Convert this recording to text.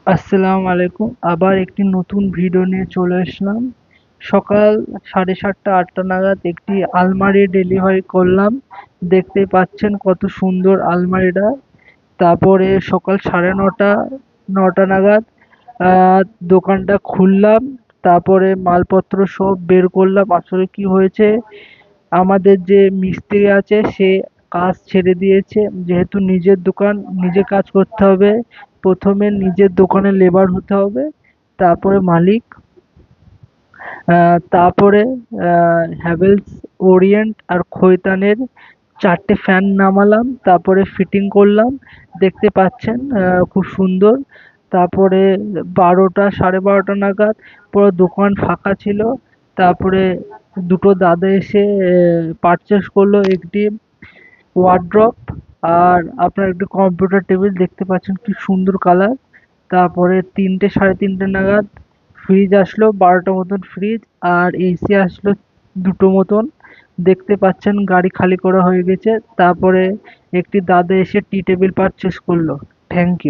আসসালামু আলাইকুম। আবার একটি নতুন ভিডিও নিয়ে চলে আসলাম। সকাল 7:30-8টা নাগাদ একটি আলমারি ডেলিভারি করলাম। দেখতে পাচ্ছেন কত সুন্দর আলমারিটা। তারপরে সকাল 9:30 9টা নাগাদ আহ, দোকানটা খুললাম। তারপরে মালপত্র সব বের করলাম। আসলে কি হয়েছে, আমাদের যে মিস্ত্রি আছে সে কাজ ছেড়ে দিয়েছে। যেহেতু নিজের দোকান, নিজে কাজ করতে হবে। প্রথমে নিজের দোকানে লেবার হতে হবে, তারপরে মালিক। তারপরে হ্যাভেলস, ওরিয়েন্ট আর খৈতানের 4টে ফ্যান নামালাম, তারপরে ফিটিং করলাম। দেখতে পাচ্ছেন খুব সুন্দর। তারপরে 12টা 12:30 নাগাদ পুরো দোকান ফাঁকা ছিল। তারপরে দুটো দাদা এসে পারচেস করলো একটি ওয়ার্ড্রপ আর আপনার একটি কম্পিউটার টেবিল। দেখতে পাচ্ছেন কি সুন্দর কালার। তারপরে 3টে 3:30 নাগাদ ফ্রিজ আসলো, 12টা মতন ফ্রিজ। আর এসি আসলো 2টো মতন। দেখতে পাচ্ছেন গাড়ি খালি করা হয়ে গেছে। তারপরে একটি দাদা এসে টি টেবিল পারচেস করলো। Thank you.